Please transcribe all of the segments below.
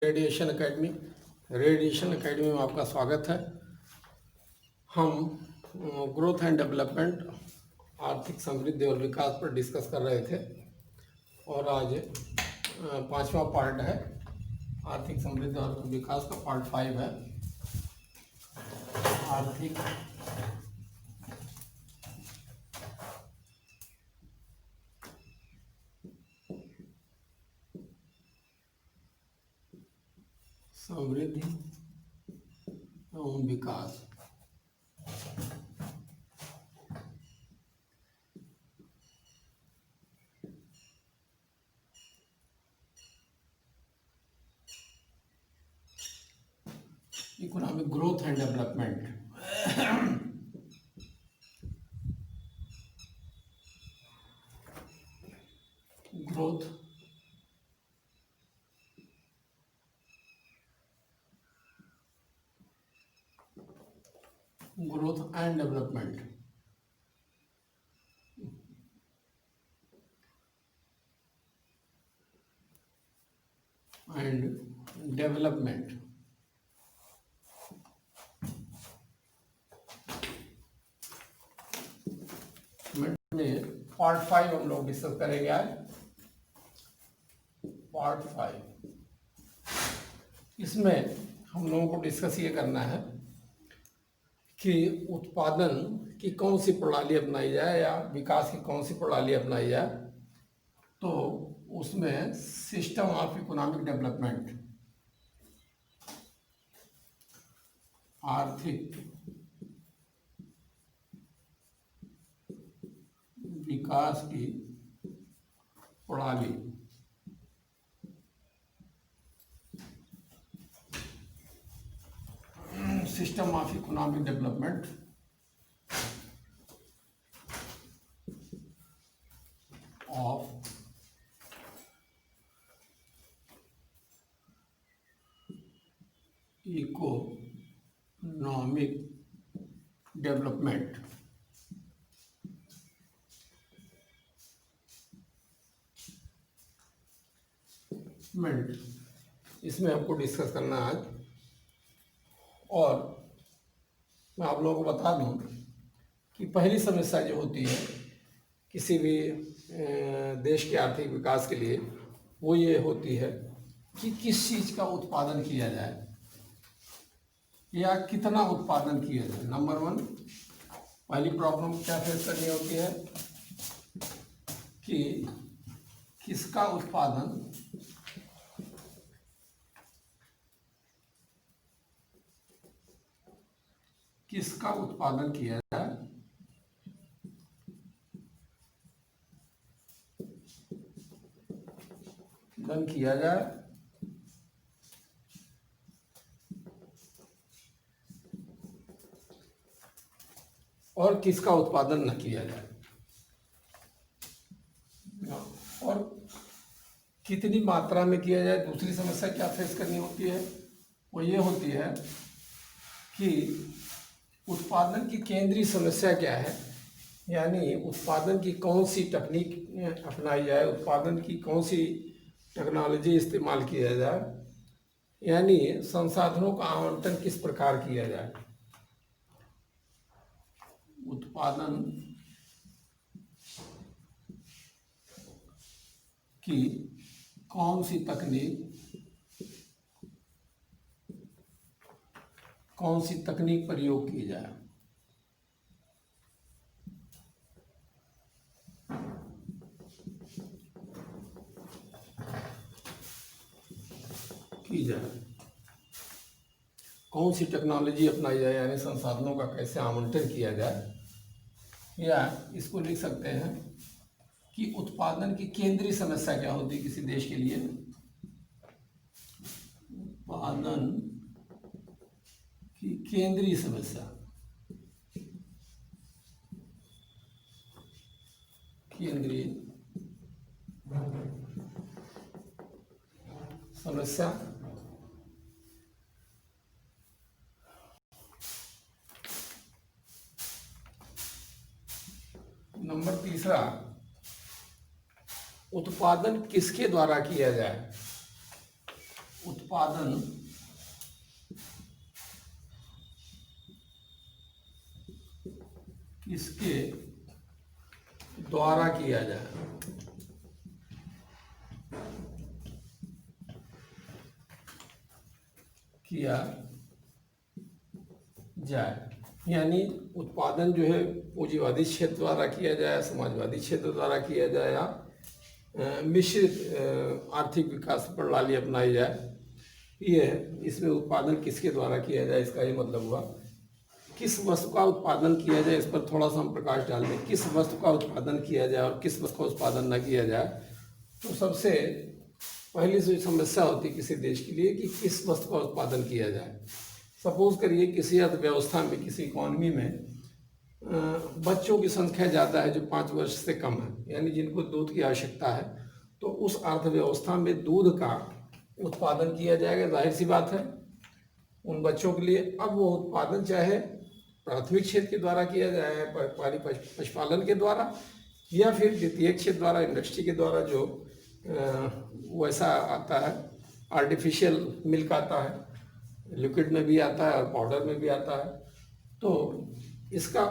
Radiation academy में आपका स्वागत है। हम ग्रोथ एंड डेवलपमेंट, आर्थिक समृद्धि और विकास पर डिस्कस कर रहे थे और आज पांचवा पार्ट है। आर्थिक समृद्धि और विकास का पार्ट 5 है। आर्थिक समृद्धि एवं विकास। Economic growth and development. Growth and development. में पार्ट 5 हम लोग डिस्कस करेंगे आज। पार्ट 5 इसमें हम लोगों को डिस्कस ये करना है कि उत्पादन की कौन सी प्रणाली अपनाई जाए या विकास की कौन सी प्रणाली अपनाई जाए। तो उसमें सिस्टम ऑफ इकोनॉमिक डेवलपमेंट, आर्थिक विकास की प्रणाली, system of economic development of economic development. इसमें हमको डिस्कस करना है आज। और मैं आप लोगों को बता दूं कि पहली समस्या जो होती है किसी भी देश के आर्थिक विकास के लिए, वो ये होती है कि किस चीज़ का उत्पादन किया जाए या कितना उत्पादन किया जाए। नंबर 1 पहली प्रॉब्लम क्या फेस करनी होती है कि किसका उत्पादन किया जाए, और किसका उत्पादन न किया जाए, और कितनी मात्रा में किया जाए। दूसरी समस्या क्या फेस करनी होती है, वो ये होती है कि उत्पादन की केंद्रीय समस्या क्या है, यानी उत्पादन की कौन सी तकनीक अपनाई जाए, उत्पादन की कौन सी टेक्नोलॉजी इस्तेमाल किया जाए, यानी संसाधनों का आवंटन किस प्रकार किया जाए। उत्पादन की कौन सी तकनीक प्रयोग की जाए। कौन सी टेक्नोलॉजी अपनाई जाए, यानी संसाधनों का कैसे आवंटन किया जाए। या इसको लिख सकते हैं कि उत्पादन की केंद्रीय समस्या क्या होती है किसी देश के लिए। उत्पादन की केंद्रीय समस्या, नंबर 3 उत्पादन किसके द्वारा किया जाए। उत्पादन किसके द्वारा किया जाए, यानी उत्पादन जो है पूंजीवादी क्षेत्र द्वारा किया जाए, समाजवादी क्षेत्र द्वारा किया जाए, या मिश्रित आर्थिक विकास प्रणाली अपनाई जाए। ये इसमें उत्पादन किसके द्वारा किया जाए, इसका ये मतलब हुआ। किस वस्तु का उत्पादन किया जाए, इस पर थोड़ा सा हम प्रकाश डाल दें। किस वस्तु का उत्पादन किया जाए और किस वस्तु का उत्पादन न किया जाए, तो सबसे पहली जो समस्या होती है किसी देश के लिए कि किस वस्तु का उत्पादन किया जाए। सपोज करिए किसी अर्थव्यवस्था में, किसी इकॉनमी में बच्चों की संख्या ज़्यादा है जो 5 वर्ष से कम है, यानी जिनको दूध की आवश्यकता है, तो उस अर्थव्यवस्था में दूध का उत्पादन किया जाएगा। जाहिर सी बात है उन बच्चों के लिए। अब वो उत्पादन चाहे प्राथमिक क्षेत्र के द्वारा किया जाए, पशुपालन के द्वारा, या फिर द्वितीय क्षेत्र द्वारा, इंडस्ट्री के द्वारा, जो वैसा आता है, आर्टिफिशियल मिल्क आता है, लिक्विड में भी आता है और पाउडर में भी आता है। तो इसका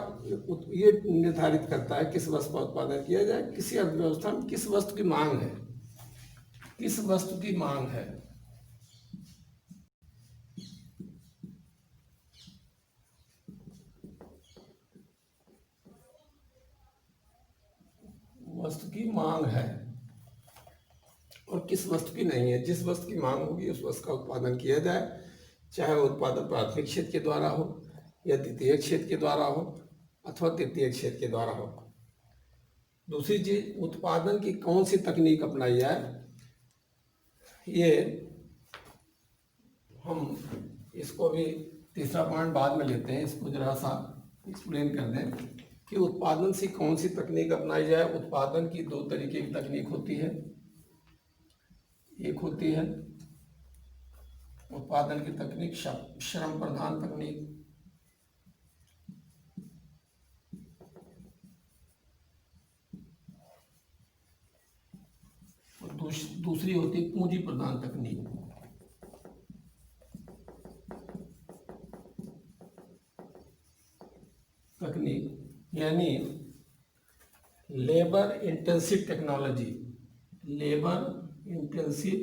ये निर्धारित करता है किस वस्तु का उत्पादन किया जाए। किसी अर्थव्यवस्था में किस वस्तु की मांग है, किस वस्तु की मांग है, वस्तु की मांग है और किस वस्तु की नहीं है। जिस वस्तु की मांग होगी उस वस्तु का उत्पादन किया जाए, चाहे वो उत्पादन प्राथमिक क्षेत्र के द्वारा हो, या द्वितीय क्षेत्र के द्वारा हो, अथवा तृतीय क्षेत्र के द्वारा हो। दूसरी चीज, उत्पादन की कौन सी तकनीक अपनाई जाए, ये हम इसको भी तीसरा पॉइंट बाद में लेते हैं। इसको जरा सा एक्सप्लेन कर दें कि उत्पादन से कौन सी तकनीक अपनाई जाए। उत्पादन की 2 तरीके की तकनीक होती है। एक होती है उत्पादन की तकनीक श्रम प्रधान तकनीक, और दूसरी होती है पूंजी प्रधान तकनीक। यानी labour intensive technology, labour intensive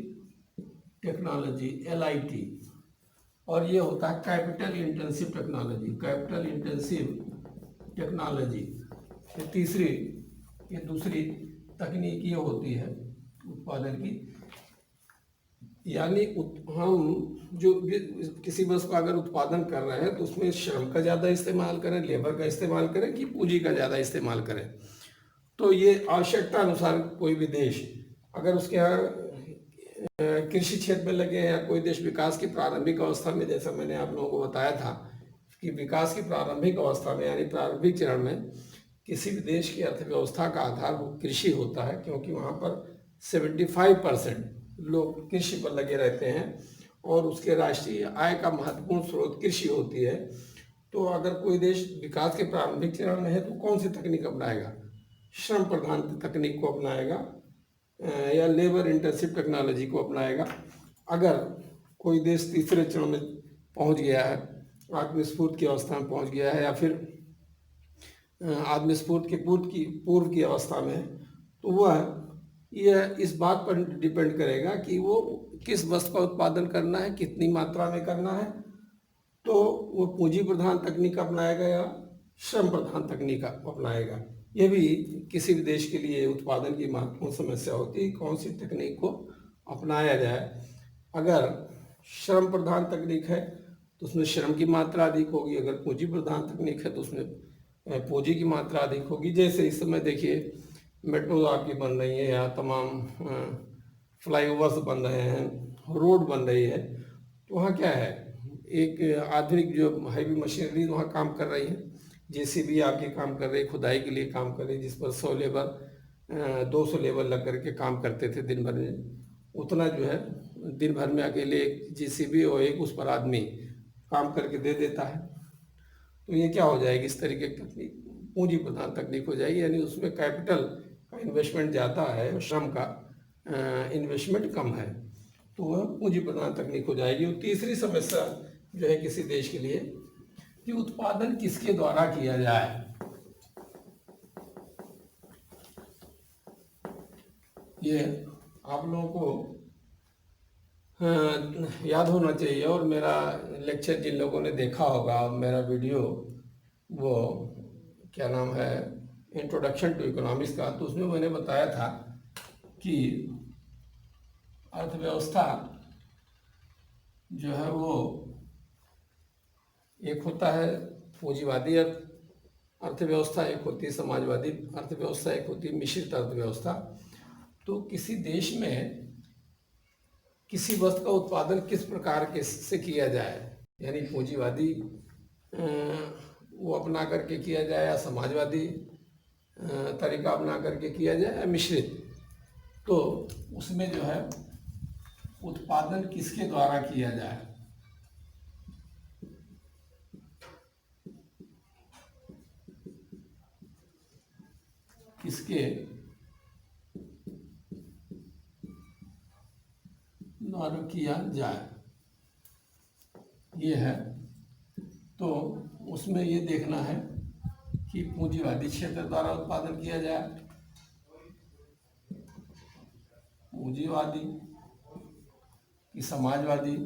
technology LIT, और ये होता है capital intensive technology, capital intensive technology. ये दूसरी तकनीक ये होती है उत्पादन की। यानी हम जो किसी वस्तु का अगर उत्पादन कर रहे हैं तो उसमें श्रम का ज़्यादा इस्तेमाल करें, लेबर का इस्तेमाल करें, कि पूंजी का ज़्यादा इस्तेमाल करें। तो ये आवश्यकता अनुसार कोई भी देश अगर उसके यहाँ कृषि क्षेत्र में लगे हैं, या कोई देश विकास की प्रारंभिक अवस्था में, जैसा मैंने आप लोगों को बताया था कि विकास की प्रारंभिक अवस्था में यानी प्रारंभिक चरण में किसी भी देश की अर्थव्यवस्था का आधार कृषि होता है, क्योंकि वहाँ पर 75% लोग कृषि पर लगे रहते हैं और उसके राष्ट्रीय आय का महत्वपूर्ण स्रोत कृषि होती है। तो अगर कोई देश विकास के प्रारंभिक चरण में है तो कौन सी तकनीक अपनाएगा? श्रम प्रधान तकनीक को अपनाएगा या लेबर इंटेंसिव टेक्नोलॉजी को अपनाएगा। अगर कोई देश तीसरे चरण में पहुंच गया है, आत्मस्फूर्त की अवस्था में पहुंच गया है, या फिर आत्मस्फूर्त के पूर्व की अवस्था में, तो वह यह इस बात पर डिपेंड करेगा कि वो किस वस्तु का उत्पादन करना है, कितनी मात्रा में करना है। तो वो पूंजी प्रधान तकनीक अपनाएगा या श्रम प्रधान तकनीक अपनाएगा। यह भी किसी भी देश के लिए उत्पादन की महत्वपूर्ण समस्या होती है, कौन सी तकनीक को अपनाया जाए। अगर श्रम प्रधान तकनीक है तो उसमें श्रम की मात्रा अधिक होगी, अगर पूंजी प्रधान तकनीक है तो उसमें पूंजी की मात्रा अधिक होगी। जैसे इस समय देखिए मेट्रो आपकी बन रही है, या तमाम फ्लाईओवर्स बन रहे हैं, रोड बन रही है, तो वहाँ क्या है, एक आधुनिक जो हैवी मशीनरी वहाँ काम कर रही है। JCB आपके काम कर रही है, खुदाई के लिए काम कर रही है, जिस पर 100 लेबर 200 लेबर लग करके काम करते थे दिन भर में, उतना जो है दिन भर में अकेले एक JCB और एक उस पर आदमी काम करके दे देता है। तो ये क्या हो जाएगी, इस तरीके की तकनीक पूंजी प्रधान तकनीक हो जाएगी, यानी उसमें कैपिटल का इन्वेस्टमेंट ज़्यादा है और श्रम का इन्वेस्टमेंट कम है। तो वह पूंजी प्रधान तकनीक हो जाएगी। और तीसरी समस्या जो है किसी देश के लिए कि उत्पादन किसके द्वारा किया जाए। ये आप लोगों को याद होना चाहिए। और मेरा लेक्चर जिन लोगों ने देखा होगा, मेरा वीडियो, वो क्या नाम है, इंट्रोडक्शन टू इकोनॉमिक्स का, तो उसमें मैंने बताया था कि अर्थव्यवस्था जो है वो एक होता है पूंजीवादी अर्थव्यवस्था, एक होती है समाजवादी अर्थव्यवस्था, एक होती है मिश्रित अर्थव्यवस्था। तो किसी देश में किसी वस्तु का उत्पादन किस प्रकार के से किया जाए, यानी पूंजीवादी वो अपना करके किया जाए, या समाजवादी तरीका अपना करके किया जाए, या मिश्रित, तो उसमें जो है उत्पादन किसके द्वारा किया जाए। किसके द्वारा किया जाए, ये है। तो उसमें ये देखना है कि पूंजीवादी क्षेत्र द्वारा उत्पादन किया जाए, पूंजीवादी कि समाजवादी,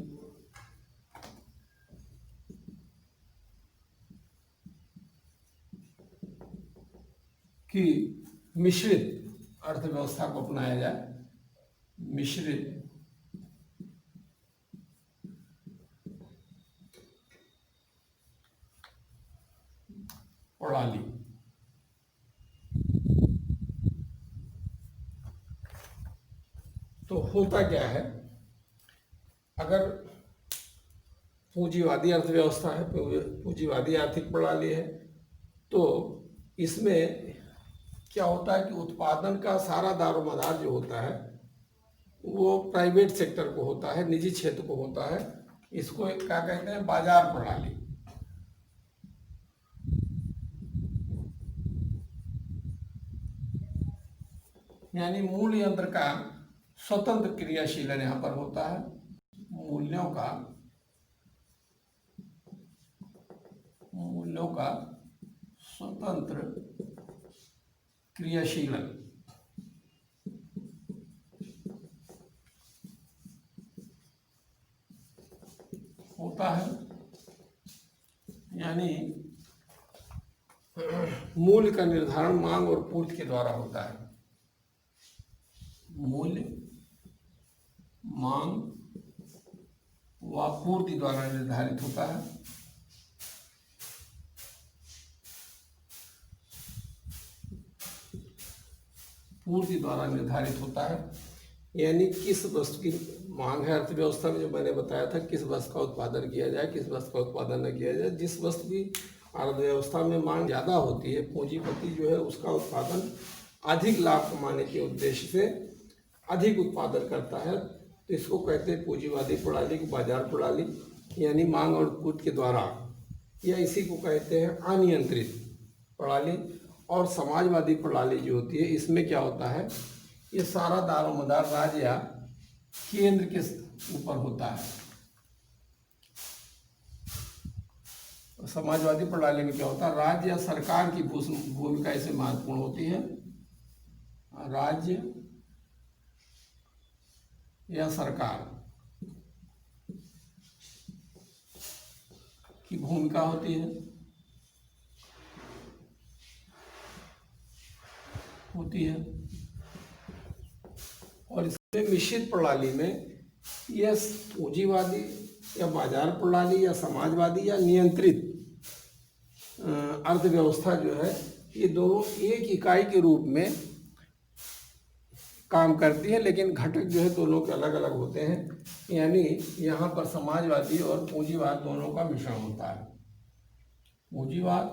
कि मिश्रित अर्थव्यवस्था को अपनाया जाए, मिश्रित प्रणाली। तो होता क्या है, अगर पूंजीवादी अर्थव्यवस्था है, पूंजीवादी आर्थिक प्रणाली है, तो इसमें क्या होता है कि उत्पादन का सारा दारोमदार जो होता है वो प्राइवेट सेक्टर को होता है, निजी क्षेत्र को होता है। इसको क्या कहते हैं, बाजार प्रणाली। यानी मूल्य यंत्र का स्वतंत्र क्रियाशीलन यहां पर होता है, मूल्यों का स्वतंत्र क्रियाशीलन होता है। यानी मूल्य का निर्धारण मांग और पूर्ति के द्वारा होता है। मूल्य मांग व पूर्ति द्वारा निर्धारित होता है। पूर्ति द्वारा निर्धारित होता है, यानी किस वस्तु की मांग है अर्थव्यवस्था में, जो मैंने बताया था, किस वस्तु का उत्पादन किया जाए, किस वस्तु का उत्पादन न किया जाए। जिस वस्तु की अर्थव्यवस्था में मांग ज़्यादा होती है, पूंजीपति जो है उसका उत्पादन अधिक लाभ कमाने के उद्देश्य से अधिक उत्पादन करता है, तो इसको कहते हैं पूंजीवादी प्रणाली की बाजार प्रणाली, यानी मांग और पूर्ति के द्वारा, या इसी को कहते हैं अनियंत्रित प्रणाली। और समाजवादी प्रणाली जो होती है, इसमें क्या होता है, ये सारा दारोमदार राज्य या केंद्र के ऊपर होता है। समाजवादी प्रणाली में क्या होता है, राज्य या सरकार की भूमिका इसमें महत्वपूर्ण होती है। राज्य या सरकार की भूमिका होती है, और इसमें मिश्रित प्रणाली में यह पूंजीवादी या बाजार प्रणाली या समाजवादी या नियंत्रित अर्थव्यवस्था जो है, ये दोनों एक इकाई के रूप में काम करती है, लेकिन घटक जो है दोनों के अलग अलग होते हैं। यानी यहाँ पर समाजवादी और पूंजीवाद दोनों का मिश्रण होता है। पूंजीवाद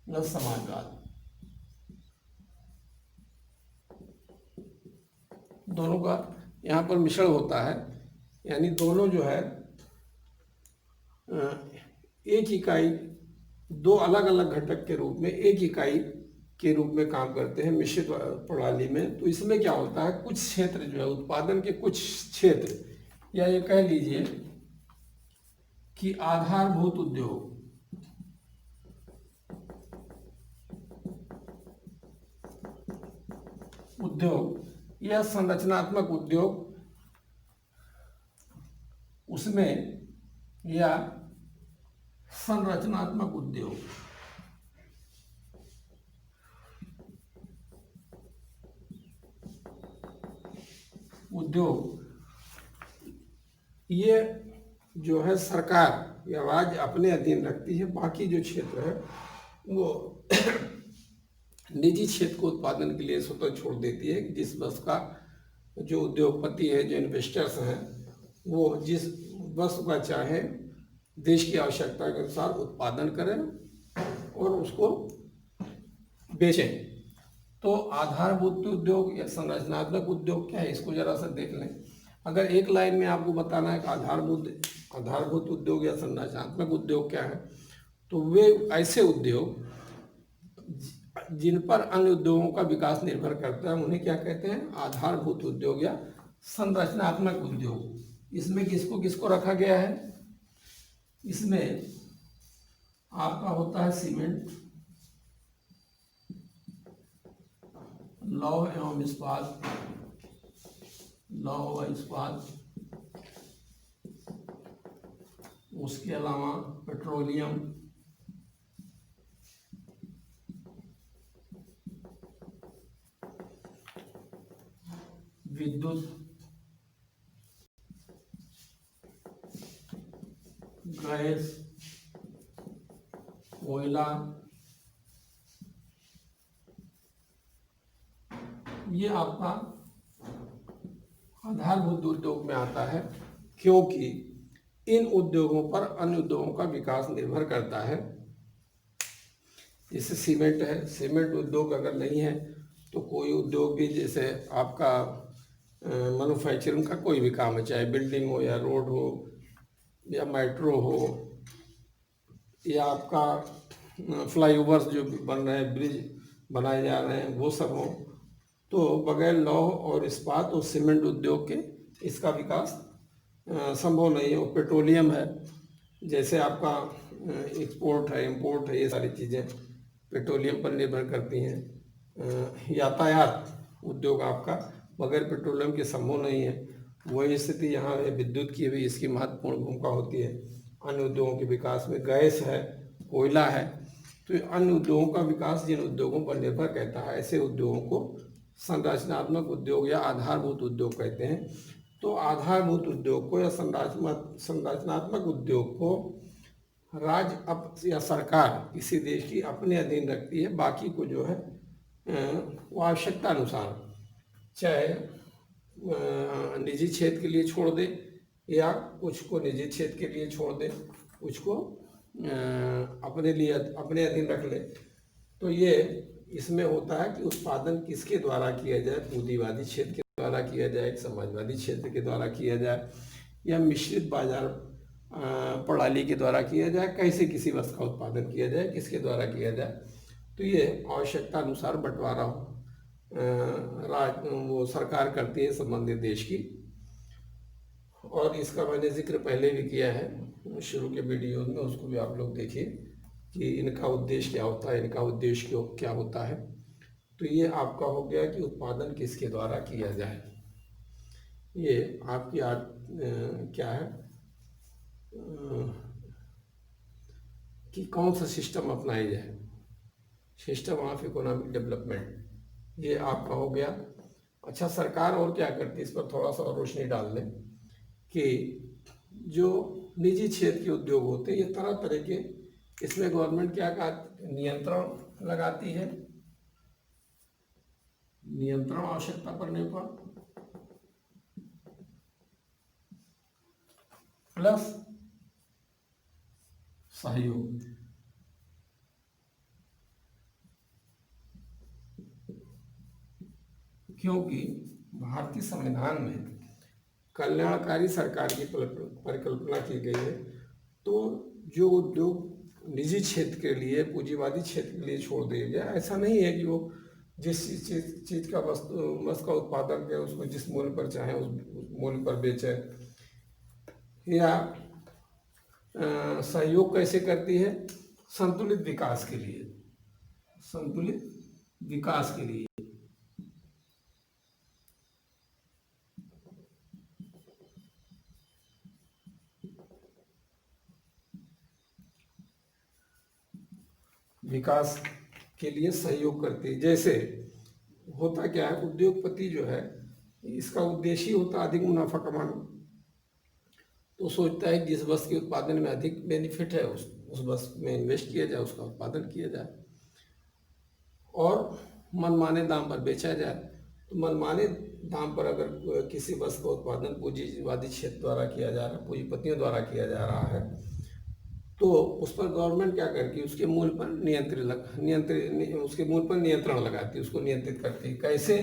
प्लस समाजवाद, दोनों का यहाँ पर मिश्रण होता है। यानी दोनों जो है एक इकाई, दो अलग अलग घटक के रूप में एक इकाई के रूप में काम करते हैं मिश्रित प्रणाली में। तो इसमें क्या होता है, कुछ क्षेत्र जो है उत्पादन के कुछ क्षेत्र, या ये कह लीजिए कि आधारभूत उद्योग या संरचनात्मक उद्योग, उसमें या संरचनात्मक उद्योग ये जो है सरकार या राज्य अपने अधीन रखती है। बाकी जो क्षेत्र है वो निजी क्षेत्र को उत्पादन के लिए स्वतः छोड़ देती है। जिस वस्तु का जो उद्योगपति है, जो इन्वेस्टर्स हैं, वो जिस वस्तु का चाहे देश की आवश्यकता के अनुसार उत्पादन करें और उसको बेचें। तो आधारभूत उद्योग या संरचनात्मक उद्योग क्या है, इसको जरा सा देख लें। अगर एक लाइन में आपको बताना है कि आधारभूत उद्योग या संरचनात्मक उद्योग क्या है, तो वे ऐसे उद्योग जिन पर अन्य उद्योगों का विकास निर्भर करता है, उन्हें क्या कहते हैं, आधारभूत उद्योग या संरचनात्मक उद्योग। इसमें किसको किसको रखा गया है, इसमें आपका होता है सीमेंट, लौह एवं इस्पात, लौह व इस्पात, उसके अलावा पेट्रोलियम, विद्युत, गैस, कोयला, ये आपका आधारभूत उद्योग में आता है, क्योंकि इन उद्योगों पर अन्य उद्योगों का विकास निर्भर करता है। जैसे सीमेंट है, सीमेंट उद्योग अगर नहीं है तो कोई उद्योग भी, जैसे आपका मैन्युफैक्चरिंग का कोई भी काम है, चाहे बिल्डिंग हो या रोड हो या मेट्रो हो या आपका फ्लाईओवर्स जो बन रहे हैं, ब्रिज बनाए जा रहे हैं, वो सब हो, तो बगैर लौह और इस्पात और सीमेंट उद्योग के इसका विकास संभव नहीं है। और पेट्रोलियम है, जैसे आपका एक्सपोर्ट है, इंपोर्ट है, ये सारी चीज़ें पेट्रोलियम पर निर्भर करती हैं। यातायात उद्योग आपका बगैर पेट्रोलियम के संभव नहीं है। वही स्थिति यहाँ है, विद्युत की भी इसकी महत्वपूर्ण भूमिका होती है अन्य उद्योगों के विकास में। गैस है, कोयला है, तो अन्य उद्योगों का विकास जिन उद्योगों पर निर्भर करता है, ऐसे उद्योगों को संरचनात्मक उद्योग या आधारभूत उद्योग कहते हैं। तो आधारभूत उद्योग को या संरचनात्मक उद्योग को राज्य अब या सरकार किसी देश की अपने अधीन रखती है। बाकी को जो है वो आवश्यकता अनुसार चाहे निजी क्षेत्र के लिए छोड़ दे या कुछ को निजी क्षेत्र के लिए छोड़ दे, कुछ को अपने लिए अपने अधीन रख ले। तो ये इसमें होता है कि उत्पादन किसके द्वारा किया जाए, पूंजीवादी क्षेत्र के द्वारा किया जाए, समाजवादी क्षेत्र के द्वारा किया जाए, या मिश्रित बाजार प्रणाली के द्वारा किया जाए, कैसे किसी वस्तु का उत्पादन किया जाए, किसके द्वारा किया जाए। तो ये आवश्यकता अनुसार बंटवारा वो सरकार करती है संबंधित देश की। और इसका मैंने जिक्र पहले भी किया है शुरू के वीडियो में, उसको भी आप लोग देखिए कि इनका उद्देश्य क्या होता है, इनका उद्देश्य क्या होता है। तो ये आपका हो गया कि उत्पादन किसके द्वारा किया जाए। ये आपकी क्या है कि कौन सा सिस्टम अपनाया जाए, सिस्टम ऑफ इकोनॉमिक डेवलपमेंट, ये आपका हो गया। अच्छा, सरकार और क्या करती है, इस पर थोड़ा सा रोशनी डाल लें कि जो निजी क्षेत्र के उद्योग होते हैं, ये तरह तरह के, इसमें गवर्नमेंट क्या नियंत्रण लगाती है, नियंत्रण आवश्यकता पड़ने पर, प्लस सहयोग। क्योंकि भारतीय संविधान में कल्याणकारी सरकार की परिकल्पना की गई है। तो जो उद्योग निजी क्षेत्र के लिए, पूंजीवादी क्षेत्र के लिए छोड़ दिया गया। ऐसा नहीं है कि वो जिस चीज़ का वस्तु का उत्पादन करें उसको जिस मूल्य पर चाहे उस मूल्य पर बेचे। या सहयोग कैसे करती है? संतुलित विकास के लिए, संतुलित विकास के लिए। विकास के लिए सहयोग करती है। जैसे होता क्या है, उद्योगपति जो है इसका उद्देश्य ही होता है अधिक मुनाफा कमाना। तो सोचता है कि जिस वस्तु के उत्पादन में अधिक बेनिफिट है उस वस्तु में इन्वेस्ट किया जाए, उसका उत्पादन किया जाए और मनमाने दाम पर बेचा जाए। तो मनमाने दाम पर अगर किसी वस्तु का उत्पादन पूंजीवादी क्षेत्र द्वारा किया जा रहा है, पूंजीपतियों द्वारा किया जा रहा है, तो उस पर गवर्नमेंट क्या करती है? उसके मूल्य पर उसके मूल्य पर नियंत्रण लगाती है, उसको नियंत्रित करती है। कैसे?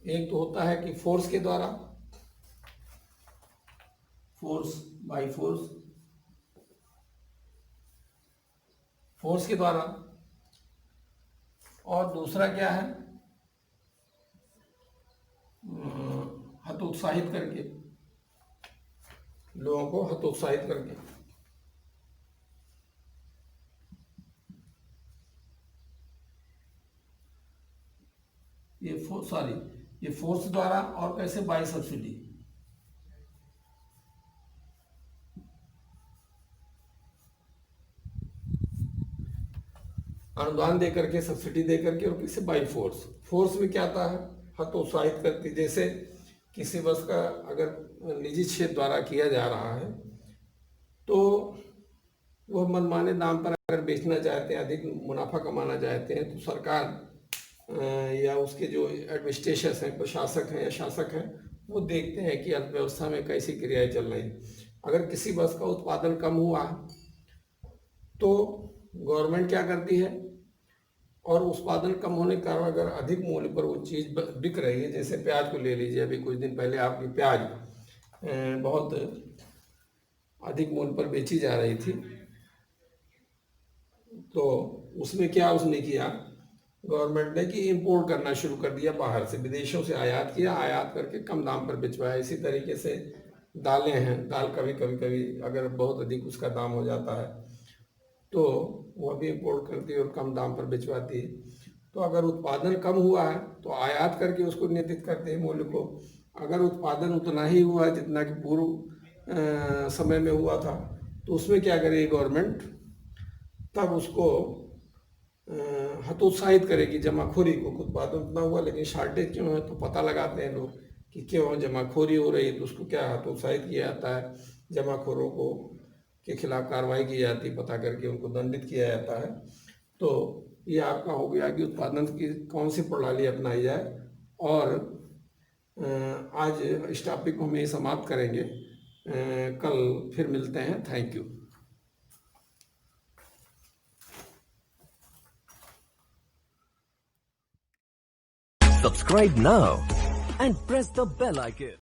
एक तो होता है कि फोर्स के द्वारा, फोर्स के द्वारा, और दूसरा क्या है? हतोत्साहित करके, लोगों को हतोत्साहित करके। ये फोर्स द्वारा, और कैसे? By subsidy. अनुदान दे करके, सब्सिडी दे करके, और किसी बाई फोर्स में क्या आता है? हतोत्साहित करती। जैसे किसी वस्तु का अगर निजी क्षेत्र द्वारा किया जा रहा है तो वह मनमाने दाम पर अगर बेचना चाहते हैं, अधिक मुनाफा कमाना चाहते हैं, तो सरकार या उसके जो एडमिनिस्ट्रेशन हैं, प्रशासक हैं या शासक हैं, वो देखते हैं कि अर्थव्यवस्था में कैसी क्रियाएं चल रही। अगर किसी वस्तु का उत्पादन कम हुआ तो गवर्नमेंट क्या करती है? और उत्पादन कम होने के कारण अगर अधिक मूल्य पर वो चीज़ बिक रही है, जैसे प्याज को ले लीजिए, अभी कुछ दिन पहले आपकी प्याज बहुत अधिक मूल्य पर बेची जा रही थी, तो उसमें क्या उसने किया? गवर्नमेंट ने कि इंपोर्ट करना शुरू कर दिया, बाहर से, विदेशों से आयात किया, आयात करके कम दाम पर बेचवाया। इसी तरीके से दालें हैं, दाल कभी अगर बहुत अधिक उसका दाम हो जाता है तो वह भी इंपोर्ट करती है और कम दाम पर बेचवाती है। तो अगर उत्पादन कम हुआ है तो आयात करके उसको नियंत्रित करते हैं मूल्य को। अगर उत्पादन उतना ही हुआ है जितना कि पूर्व समय में हुआ था, तो उसमें क्या करेगी गवर्नमेंट? तब उसको हतोत्साहित करेगी जमाखोरी को। उत्पादन उतना हुआ लेकिन शॉर्टेज क्यों है, तो पता लगाते हैं लोग कि क्यों जमाखोरी हो रही है, तो उसको क्या हतोत्साहित किया जाता है, जमाखोरों को के खिलाफ कार्रवाई की जाती है, पता करके उनको दंडित किया जाता है। तो ये आपका हो गया कि उत्पादन की कौन सी प्रणाली अपनाई जाए। और आज इस टॉपिक को हम यही समाप्त करेंगे, कल फिर मिलते हैं। Thank you. Subscribe now and press the bell icon.